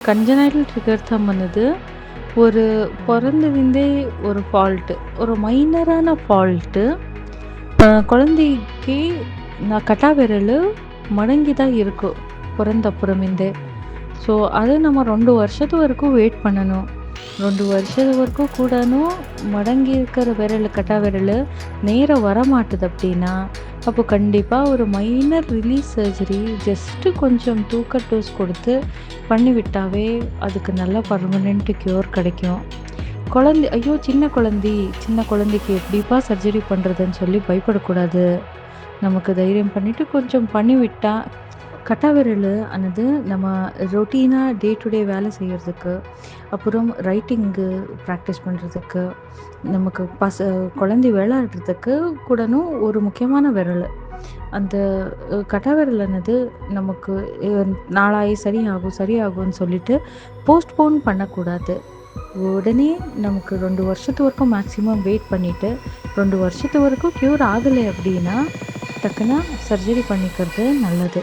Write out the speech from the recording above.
Congenital trigger thumb అనేది ஒரு பொறந்ததுலேருந்தே ஒரு ஃபால்ட்டு. ஒரு மைனரான ஃபால்ட்டு. குழந்தைக்கு நான் கட்டா விரலு மடங்கி தான் இருக்கும். பொறந்தப்புறமேருந்தே. ஸோ, அது நம்ம 2 வருஷத்து வரைக்கும் வெயிட் பண்ணணும். 2 வருஷத்து வரைக்கும் கூடணும் மடங்கி இருக்கிற விரலு, கட்டா விரலு நேரா வரமாட்டுது அப்படின்னா, அப்போ கண்டிப்பா ஒரு மைனர் ரிலீஸ் சர்ஜரி ஜஸ்ட்டு கொஞ்சம் தூக்க டோஸ் கொடுத்து பண்ணிவிட்டாவே அதுக்கு நல்ல பர்மனென்ட் க்யூர் கிடைக்கும். ஐயோ! சின்ன குழந்தைக்கு எப்படிப்பா சர்ஜரி பண்ணுறதுன்னு சொல்லி பயப்படக்கூடாது. நமக்கு தைரியம் பண்ணிட்டு கொஞ்சம் பண்ணிவிட்டா, கட்டா விரலு ஆனது நம்ம ரொட்டீனா டே டு டே வேலை செய்யறதுக்கு, அப்புறம் ரைட்டிங்கு ப்ராக்டிஸ் பண்ணுறதுக்கு, நமக்கு குழந்தை விளையாடுறதுக்கு கூடணும் ஒரு முக்கியமான விரலு. அந்த கட்டா விரலானது நமக்கு நாளாகி சரியாகும்ன்னு சொல்லிட்டு போஸ்ட்போன் பண்ணக்கூடாது. உடனே நமக்கு 2 வருஷத்து வரைக்கும் மேக்ஸிமம் வெயிட் பண்ணிட்டு, 2 வருஷத்து வரைக்கும் க்யூர் ஆகலை அப்படின்னா, டக்குனு சர்ஜரி பண்ணிக்கிறது நல்லது.